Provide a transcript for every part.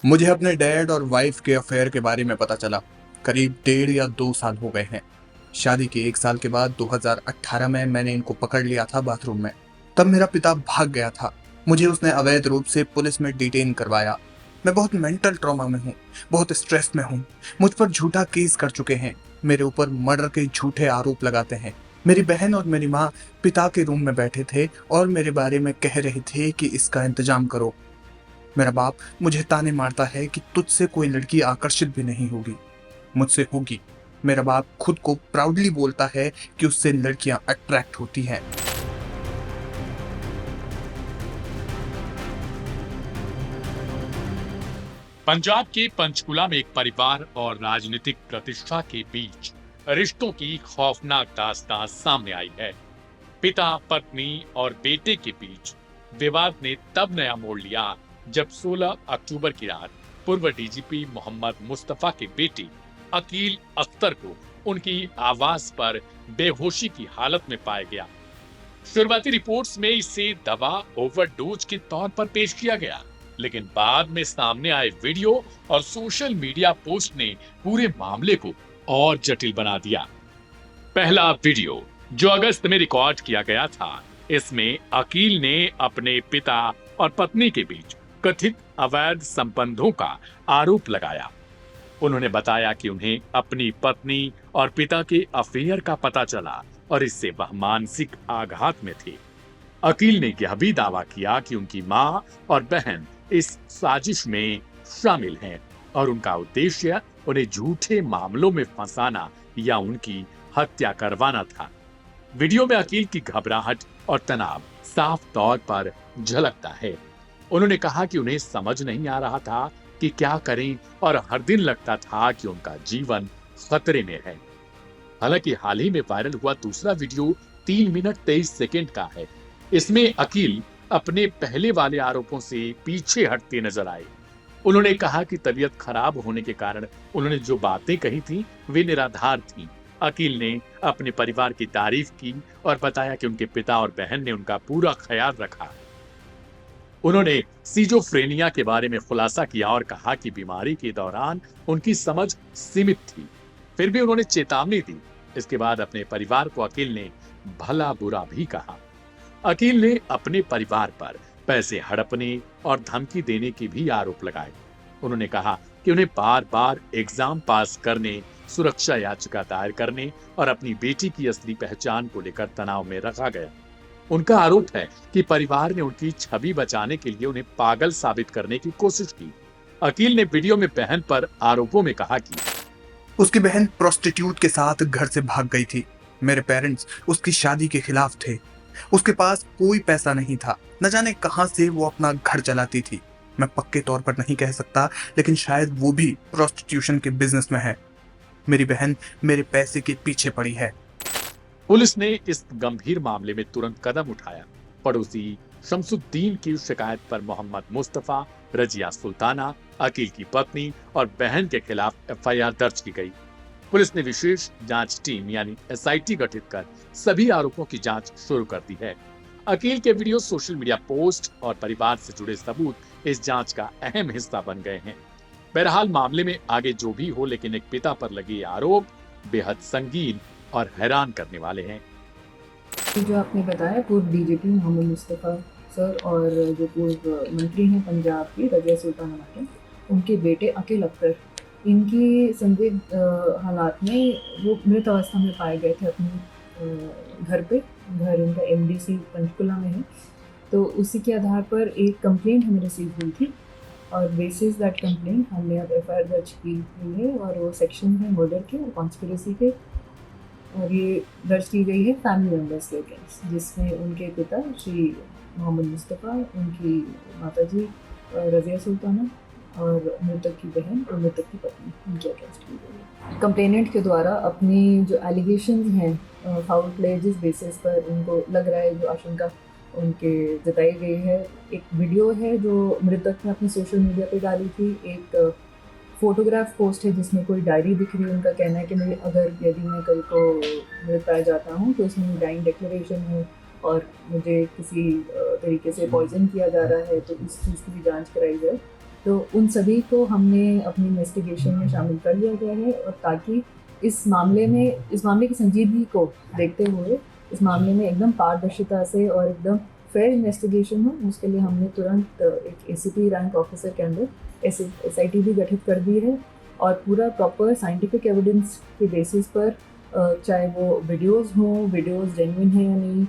मुझे अपने डैड और वाइफ के अफेयर के बारे में पता चला। करीब 1.5 या 2 साल हो गए हैं। शादी के 1 साल के बाद 2018 में मैंने इनको पकड़ लिया था बाथरूम में। तब मेरा पिता भाग गया था। मुझे उसने अवैध रूप से पुलिस में डिटेन करवाया। मैं बहुत मेंटल ट्रॉमा में हूँ, बहुत स्ट्रेस में हूँ। मुझ पर झूठा केस कर चुके हैं। मेरे ऊपर मर्डर के झूठे आरोप लगाते हैं। मेरी बहन और मेरी माँ पिता के रूम में बैठे थे और मेरे बारे में कह रहे थे कि इसका इंतजाम करो। मेरा बाप मुझे ताने मारता है कि तुझसे कोई लड़की आकर्षित भी नहीं होगी, मुझसे होगी। मेरा बाप खुद को प्राउडली बोलता है कि उससे लड़कियां अट्रैक्ट होती हैं। पंजाब के पंचकुला में एक परिवार और राजनीतिक प्रतिष्ठा के बीच रिश्तों की खौफनाक दास्तां सामने आई है। पिता, पत्नी और बेटे के बीच विवाद ने तब नया मोड़ लिया जब 16 अक्टूबर की रात पूर्व डीजीपी मोहम्मद मुस्तफा के बेटे अकील अख्तर को उनकी आवाज पर बेहोशी की हालत में पाया गया। शुरुआती रिपोर्ट्स में इसे दवा ओवरडोज के तौर पर पेश किया गया, लेकिन बाद में सामने आए वीडियो और सोशल मीडिया पोस्ट ने पूरे मामले को और जटिल बना दिया। पहला वीडियो जो अगस्त में रिकॉर्ड किया गया था, इसमें अकील ने अपने पिता और पत्नी के बीच कथित अवैध संबंधों का आरोप लगाया। उन्होंने बताया कि उन्हें अपनी पत्नी और पिता के अफेयर का पता चला और इससे वह मानसिक आघात में थे। अकील ने यह भी दावा किया कि उनकी मां और बहन इस साजिश में शामिल हैं और उनका उद्देश्य उन्हें झूठे मामलों में फंसाना या उनकी हत्या करवाना था। वीडियो में अकील की घबराहट और तनाव साफ तौर पर झलकता है। उन्होंने कहा कि उन्हें समझ नहीं आ रहा था कि क्या करें और हर दिन लगता था कि उनका जीवन खतरे में है। हालांकि हाल ही में वायरल हुआ दूसरा वीडियो 3 मिनट 23 सेकेंड का है। इसमें अकील अपने पहले वाले आरोपों से पीछे हटते नजर आए। उन्होंने कहा कि तबीयत खराब होने के कारण उन्होंने जो बातें कही थी वे निराधार थीं। अकील ने अपने परिवार की तारीफ की और बताया कि उनके पिता और बहन ने उनका पूरा ख्याल रखा। उन्होंने सीजोफ्रेनिया के बारे में खुलासा किया और कहा कि बीमारी के दौरान उनकी समझ सीमित थी, फिर भी उन्होंने चेतावनी दी। इसके बाद अपने परिवार को अकील ने भला बुरा भी कहा। अकील ने अपने परिवार पर पैसे हड़पने और धमकी देने के भी आरोप लगाए। उन्होंने कहा कि उन्हें बार बार एग्जाम पास करने, सुरक्षा याचिका दायर करने और अपनी बेटी की असली पहचान को लेकर तनाव में रखा गया। उनका आरोप है कि परिवार ने उनकी छवि बचाने के लिए उन्हें पागल साबित करने की कोशिश की। अकील ने वीडियो में बहन पर आरोपों में कहा कि उसकी बहन प्रोस्टिट्यूट के साथ घर से भाग गई थी। मेरे पेरेंट्स उसकी शादी के खिलाफ थे। उसके पास कोई पैसा नहीं था। न जाने कहां से वो अपना घर चलाती थी। मैं पक्के तौर पर नहीं कह सकता, लेकिन शायद वो भी प्रोस्टिट्यूशन के बिजनेस में है। मेरी बहन मेरे पैसे के पीछे पड़ी है। पुलिस ने इस गंभीर मामले में तुरंत कदम उठाया। पड़ोसी शमसुद्दीन की शिकायत पर मोहम्मद मुस्तफा, रजिया सुल्ताना, अकील की पत्नी और बहन के खिलाफ एफआईआर दर्ज की गई। पुलिस ने विशेष जांच टीम यानी एसआईटी गठित कर सभी आरोपों की जांच शुरू कर दी है। अकील के वीडियो, सोशल मीडिया पोस्ट और परिवार से जुड़े सबूत इस जांच का अहम हिस्सा बन गए हैं। बहरहाल मामले में आगे जो भी हो, लेकिन एक पिता पर लगे आरोप बेहद संगीन और हैरान करने वाले हैं। जो आपने बताया, पूर्व डीजीपी मोहम्मद मुस्तफ़ा सर और जो पूर्व मंत्री हैं पंजाब की रजिया सुल्ताना मैडम, उनके बेटे अकील अख्तर, इनकी संदिग्ध हालात में वो मृत अवस्था में पाए गए थे अपने घर पे। घर उनका एमडीसी पंचकुला में है। तो उसी के आधार पर एक कंप्लेंट हमें रिसीव हुई थी और बेसिस दैट कंप्लेंट हमने अब एफआईआर दर्ज की हुई है और वो सेक्शन है मर्डर के और कॉन्स्पिरेसी के। और ये दर्ज की गई है फैमिली मेम्बर्स के अगेंस्ट, जिसमें उनके पिता श्री मोहम्मद मुस्तफ़ा, उनकी माताजी रज़िया सुल्ताना और मृतक की बहन और मृतक की पत्नी, उनके अगेंस्ट की गई है। कंप्लेनेंट के द्वारा अपनी जो एलिगेशंस हैं फाउल प्ले, जिस बेसिस पर उनको लग रहा है, जो आशंका उनके जताई गई है। एक वीडियो है जो मृतक ने अपनी सोशल मीडिया पे डाली थी। एक फोटोग्राफ पोस्ट है जिसमें कोई डायरी दिख रही है। उनका कहना है कि मैं यदि मैं कल को मृत पाया जाता हूँ तो इसमें डाइंग डिक्लेरेशन है और मुझे किसी तरीके से पॉइजन किया जा रहा है, तो इस चीज़ की भी जांच कराई जाए। तो उन सभी को हमने अपनी इन्वेस्टिगेशन में शामिल कर लिया गया है, और ताकि इस मामले की संजीदगी को देखते हुए इस मामले में एकदम पारदर्शिता से और एकदम फेयर इन्वेस्टिगेशन हो, उसके लिए हमने तुरंत एक एसीपी रैंक ऑफिसर के अंदर एसआईटी भी गठित कर दी है, और पूरा प्रॉपर साइंटिफिक एविडेंस के बेसिस पर चाहे वो वीडियोज़ जेन्युइन है या नहीं,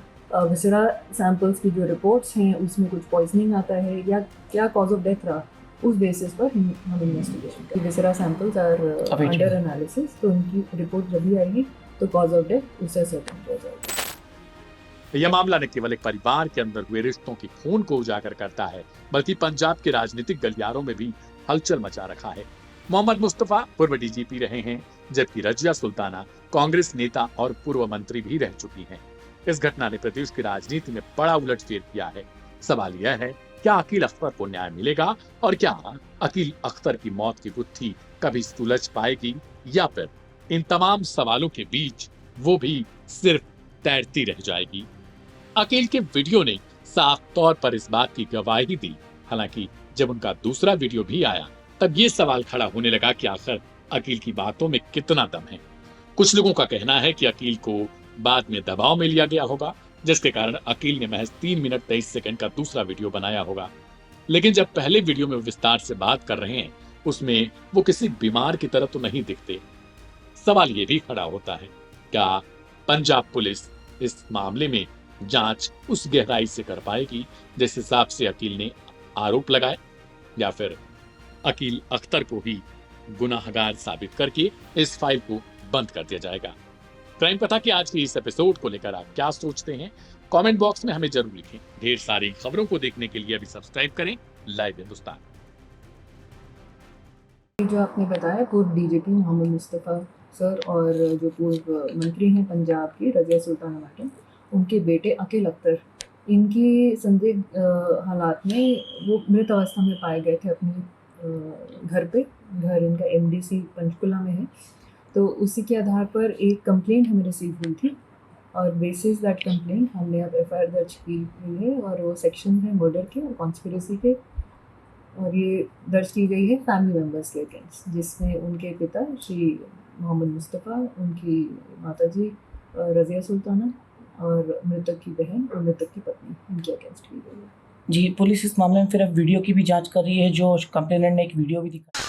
विसरा सैंपल्स की जो रिपोर्ट्स हैं उसमें कुछ पॉइजनिंग आता है या क्या कॉज ऑफ डेथ रहा, उस बेसिस पर हम इन्वेस्टिगेशन करें। विसरा सैंपल्स आर अंडर एनालिसिस, तो उनकी रिपोर्ट जब भी आएगी तो कॉज ऑफ डेथ उससे सर्टेन किया जाएगा। यह मामला न केवल एक परिवार के अंदर हुए रिश्तों की खून को उजागर करता है, बल्कि पंजाब के राजनीतिक गलियारों में भी हलचल मचा रखा है। मोहम्मद मुस्तफा पूर्व डीजीपी रहे हैं, जबकि रजिया सुल्ताना कांग्रेस नेता और पूर्व मंत्री भी रह चुकी हैं। इस घटना ने प्रदेश की राजनीति में बड़ा उलटफेर किया है। सवाल यह है, क्या अकील अख्तर को न्याय मिलेगा, और क्या अकील अख्तर की मौत की गुत्थी कभी सुलझ पाएगी, या फिर इन तमाम सवालों के बीच वो भी सिर्फ तैरती रह जाएगी। अकील के वीडियो ने साफ तौर पर इस बात की गवाही दी। हालांकि जब उनका दूसरा वीडियो भी आया, तब ये सवाल खड़ा होने लगा कि आखिर अकील की बातों में कितना दम है। कुछ लोगों का कहना है कि अकील को बाद में दबाव में लिया गया होगा, जिसके कारण अकील ने महज 3 मिनट 23 सेकंड का दूसरा वीडियो बनाया होगा। लेकिन जब पहले वीडियो में विस्तार से बात कर रहे हैं, उसमें वो किसी बीमार की तरह तो नहीं दिखते। सवाल ये भी खड़ा होता है, क्या पंजाब पुलिस इस मामले में जांच उस गहराई से कर पाएगी जिस हिसाब से अकील ने आरोप लगाए, या फिर अकील अख्तर को ही गुनाहगार साबित करके इस फाइल को बंद कर दिया जाएगा। क्राइम कथा के आज के इस एपिसोड को लेकर आप क्या सोचते हैं, कमेंट बॉक्स में हमें जरूर लिखें। ढेर सारी खबरों को देखने के लिए अभी सब्सक्राइब करें लाइव हिंदुस्तान। जो आपने बताया, पूर्व डीजीपी मोहम्मद मुस्तफा सर और जो पूर्व मंत्री हैं पंजाब की रजिया सुल्ताना मैडम, उनके बेटे अकील अख्तर, इनकी संदिग्ध हालात में वो मृत अवस्था में पाए गए थे अपने घर इनका एमडीसी पंचकुला में है। तो उसी के आधार पर एक कंप्लेंट हमें रिसीव हुई थी, और बेसिस दैट कंप्लेंट हमने अब एफआईआर दर्ज की हुई है, और वो सेक्शन है मर्डर के और कॉन्स्पिरेसी के, और ये दर्ज की गई है फैमिली मेम्बर्स के अगेंस्ट, जिसमें उनके पिता श्री मोहम्मद मुस्तफ़ा, उनकी माताजी रजिया सुल्ताना और मृतक की बहन और मृतक की पत्नी, उनके अगेंस्ट की गई है। जी, पुलिस इस मामले में फिर अब वीडियो की भी जांच कर रही है, जो कंप्लेनेंट ने एक वीडियो भी दिखाया।